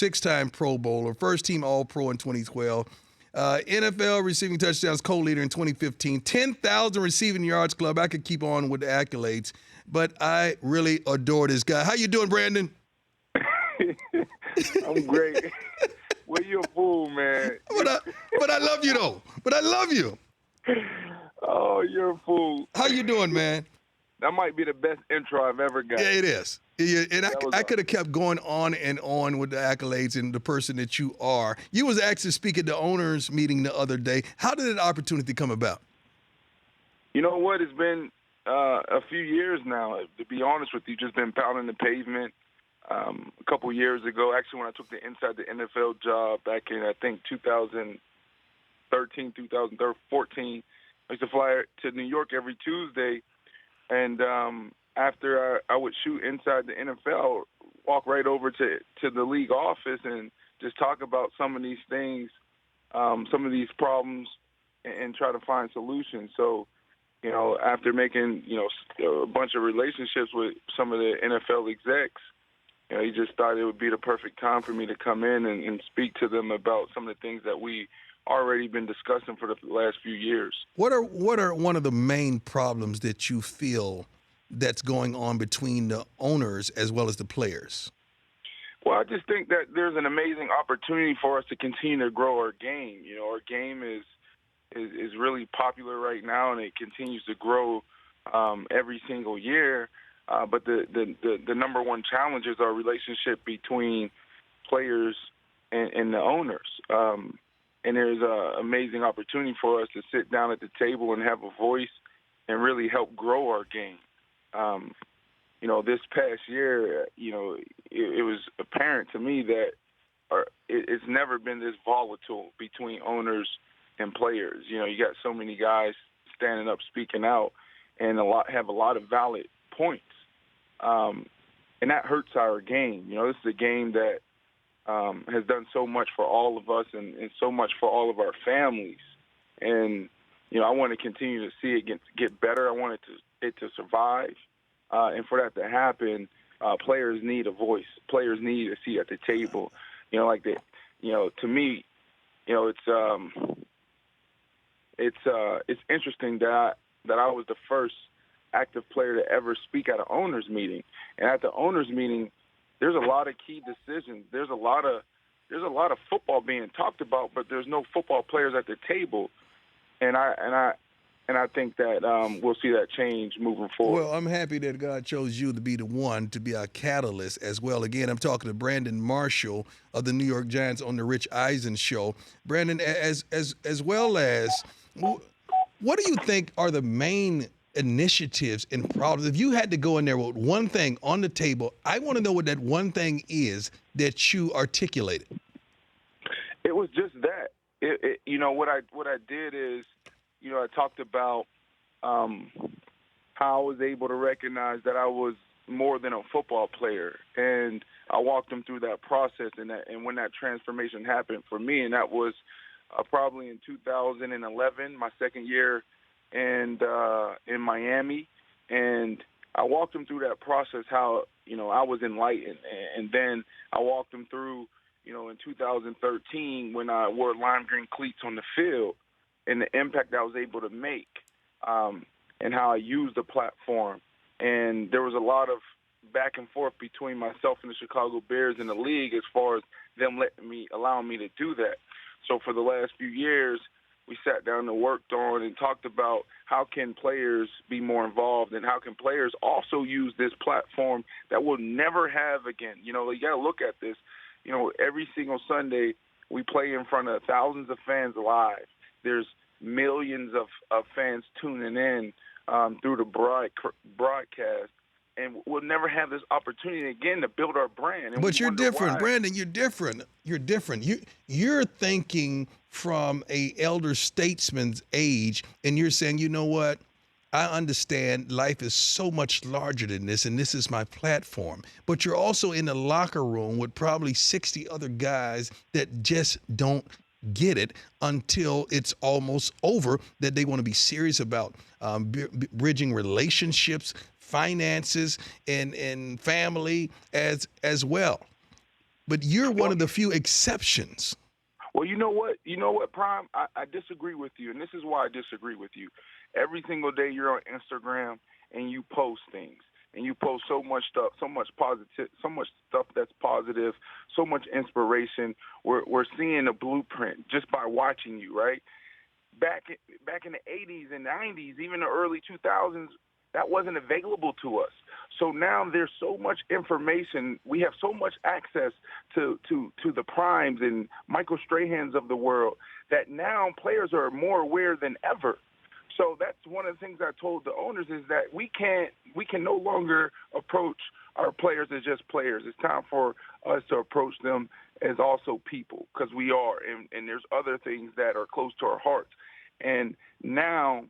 six-time Pro Bowler, first-team All-Pro in 2012. NFL receiving touchdowns co-leader in 2015, 10,000 receiving yards club. I could keep on with the accolades, but I really adore this guy. How you doing, Brandon? I'm great. Well, you're a fool, man. But I love you, though. But I love you. Oh, you're a fool. How you doing, man? That might be the best intro I've ever got. Yeah, it is. Yeah, and I could have awesome. kept going on and on with the accolades and the person that you are. You was actually speaking at the owners meeting the other day. How did that opportunity come about? You know what? It's been a few years now, to be honest with you, just been pounding the pavement. A couple years ago, actually, when I took the Inside the NFL job back in, I think, 2013, 2014, I used to fly to New York every Tuesday. And after I would shoot Inside the NFL, walk right over to the league office and just talk about some of these things, some of these problems, and try to find solutions. So, you know, after making, you know, a bunch of relationships with some of the NFL execs, you know, he just thought it would be the perfect time for me to come in and speak to them about some of the things that we already been discussing for the last few years. What are one of the main problems that you feel that's going on between the owners as well as the players? Well, I just think that there's an amazing opportunity for us to continue to grow our game. You know, our game is really popular right now, and it continues to grow every single year. But the number one challenge is our relationship between players and the owners. And there's an amazing opportunity for us to sit down at the table and have a voice and really help grow our game. You know, this past year, you know, it was apparent to me that it's never been this volatile between owners and players. You know, you got so many guys standing up, speaking out, and have a lot of valid points. And that hurts our game. You know, this is a game that has done so much for all of us and so much for all of our families. And, you know, I want to continue to see it get better. I want it to survive. And for that to happen, players need a voice. Players need a seat at the table. You know, like that. You know, to me, you know, it's interesting that I was the first active player to ever speak at an owners meeting. And at the owners meeting, there's a lot of key decisions. There's a lot of football being talked about, but there's no football players at the table. And I think that we'll see that change moving forward. Well, I'm happy that God chose you to be the one to be our catalyst as well. Again, I'm talking to Brandon Marshall of the New York Giants on the Rich Eisen Show. Brandon, as well as, what do you think are the main initiatives and problems? If you had to go in there with one thing on the table, I want to know what that one thing is that you articulated. It was just that. You know, what I did is, you know, I talked about how I was able to recognize that I was more than a football player, and I walked them through that process and when that transformation happened for me, and that was probably in 2011, my second year in Miami, and I walked them through that process, how, you know, I was enlightened. And then I walked them through, you know, in 2013 when I wore lime green cleats on the field and the impact I was able to make, and how I used the platform. And there was a lot of back and forth between myself and the Chicago Bears and the league as far as them allowing me to do that. So for the last few years, we sat down and worked on and talked about how can players be more involved and how can players also use this platform that we'll never have again. You know, you got to look at this. You know, every single Sunday we play in front of thousands of fans live. There's millions of fans tuning in through the broadcast. And we'll never have this opportunity again to build our brand. And but you're different, why. Brandon. You're different. You're different. You're thinking from a elder statesman's age, and you're saying, you know what? I understand life is so much larger than this, and this is my platform. But you're also in the locker room with probably 60 other guys that just don't get it until it's almost over, that they want to be serious about bridging relationships, finances, and family as well. but you're one Well, of the few exceptions. well, you know what? You know what, Prime? I disagree with you, and this is why I disagree with you. Every single day you're on Instagram and you post things, and you post so much stuff, so much positive, so much stuff that's positive, so much inspiration. We're seeing a blueprint just by watching you, right? Back in the 80s and 90s, even the early 2000s, that wasn't available to us. So now there's so much information. We have so much access to the primes and Michael Strahans of the world that now players are more aware than ever. So that's one of the things I told the owners is that we can no longer approach our players as just players. It's time for us to approach them as also people because we are, and there's other things that are close to our hearts. And now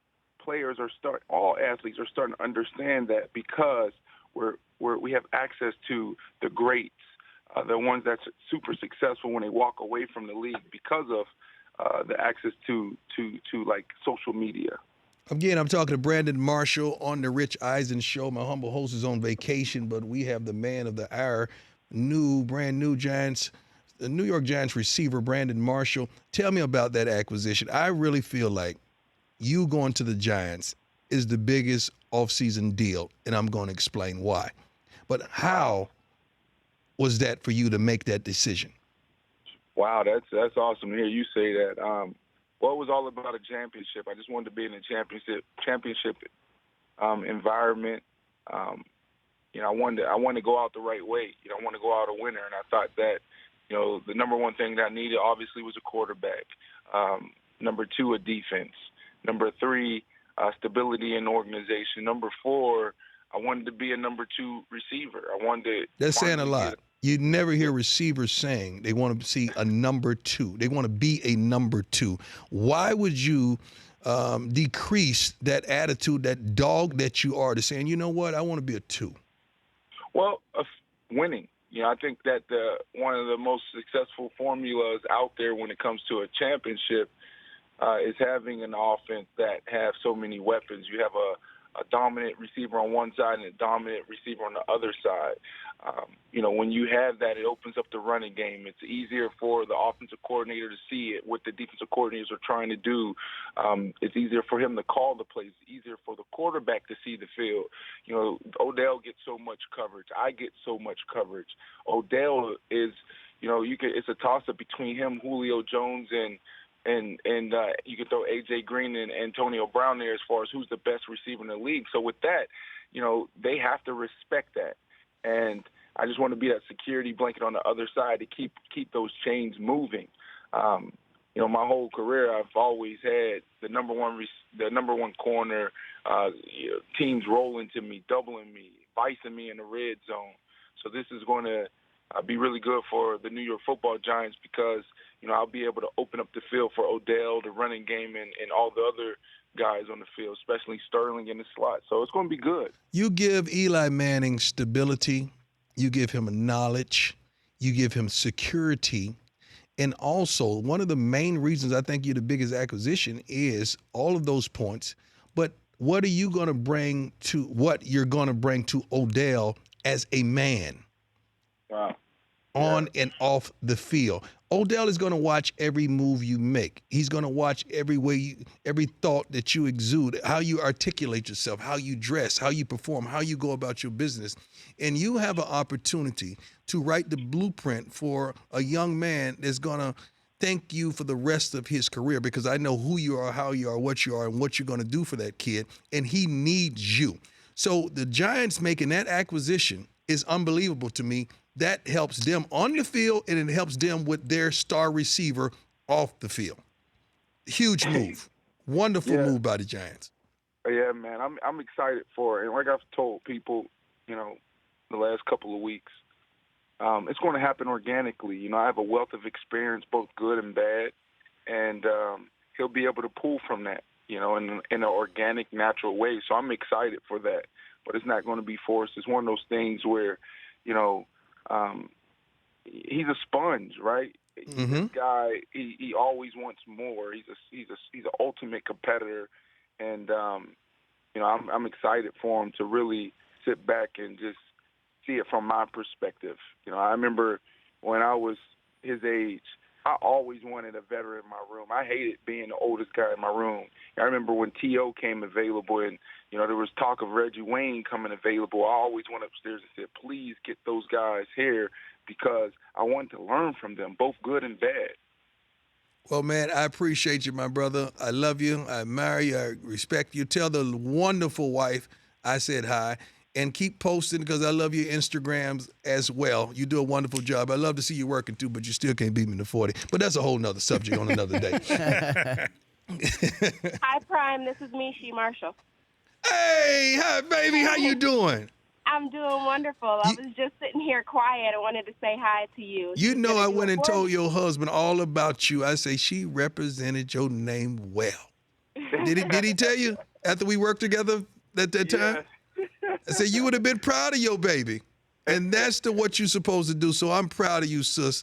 all athletes are starting to understand that because we have access to the greats, the ones that's super successful when they walk away from the league because of the access to like social media. Again, I'm talking to Brandon Marshall on the Rich Eisen Show. My humble host is on vacation, but we have the man of the hour, brand new Giants, the New York Giants receiver, Brandon Marshall. Tell me about that acquisition. I really feel like you going to the Giants is the biggest offseason deal, and I'm going to explain why. But how was that for you to make that decision? Wow, that's awesome to hear you say that. Well, it was all about a championship. I just wanted to be in a championship environment. I wanted to go out the right way. I want to go out a winner, and I thought that the number one thing that I needed obviously was a quarterback. Number two, a defense. Number three, stability in organization. Number four, I wanted to be a number two receiver. I wanted to. That's saying a lot. You never hear receivers saying they want to see a number two. They want to be a number two. Why would you decrease that attitude, that dog that you are, to saying, you know what, I want to be a two? Well, winning. I think that one of the most successful formulas out there when it comes to a championship is having an offense that have so many weapons. You have a dominant receiver on one side and a dominant receiver on the other side. When you have that, it opens up the running game. It's easier for the offensive coordinator to see it, what the defensive coordinators are trying to do. It's easier for him to call the plays. It's easier for the quarterback to see the field. Odell gets so much coverage. I get so much coverage. Odell is, it's a toss-up between him, Julio Jones, and you can throw A.J. Green and Antonio Brown there as far as who's the best receiver in the league. So with that, they have to respect that. And I just want to be that security blanket on the other side to keep those chains moving. My whole career, I've always had the number one corner, teams rolling to me, doubling me, vicing me in the red zone. So this is going to be really good for the New York Football Giants because I'll be able to open up the field for Odell, the running game, and all the other guys on the field, especially Sterling in the slot. So it's going to be good. You give Eli Manning stability. You give him knowledge. You give him security. And also, one of the main reasons I think you're the biggest acquisition is all of those points. But what you're going to bring to Odell as a man? Wow. On and off the field. Odell is going to watch every move you make. He's going to watch every thought that you exude, how you articulate yourself, how you dress, how you perform, how you go about your business. And you have an opportunity to write the blueprint for a young man that's going to thank you for the rest of his career, because I know who you are, how you are, and what you're going to do for that kid. And he needs you. So the Giants making that acquisition is unbelievable to me. That helps them on the field, and it helps them with their star receiver off the field. Huge move. Wonderful move by the Giants. Yeah, man. I'm excited for it. And like I've told people, the last couple of weeks, it's going to happen organically. I have a wealth of experience, both good and bad, and he'll be able to pull from that, in an organic, natural way. So I'm excited for that. But it's not going to be forced. It's one of those things where, he's a sponge, right? Mm-hmm. This guy, he always wants more. He's an ultimate competitor, and I'm excited for him to really sit back and just see it from my perspective. I remember, when I was his age, I always wanted a veteran in my room. I hated being the oldest guy in my room. I remember when T.O. came available and, there was talk of Reggie Wayne coming available. I always went upstairs and said, please get those guys here because I wanted to learn from them, both good and bad. Well, man, I appreciate you, my brother. I love you. I admire you. I respect you. Tell the wonderful wife I said hi. And keep posting because I love your Instagrams as well. You do a wonderful job. I love to see you working too, but you still can't beat me in the 40. But that's a whole nother subject on another day. Hi, Prime. This is Mishi Marshall. Hey, hi, baby. How you doing? I'm doing wonderful. I was just sitting here quiet. I wanted to say hi to you. You know I went and told your husband all about you. I say she represented your name well. Did he tell you after we worked together at that time? I said, you would have been proud of your baby. And that's what you're supposed to do. So I'm proud of you, sis.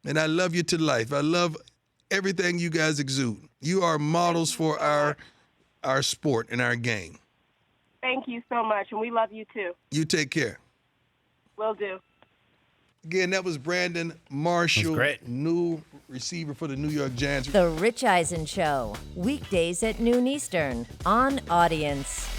And I love you to life. I love everything you guys exude. You are models for our sport and our game. Thank you so much. And we love you, too. You take care. Will do. Again, that was Brandon Marshall, great. new receiver for the New York Giants. The Rich Eisen Show, weekdays at noon Eastern on Audience.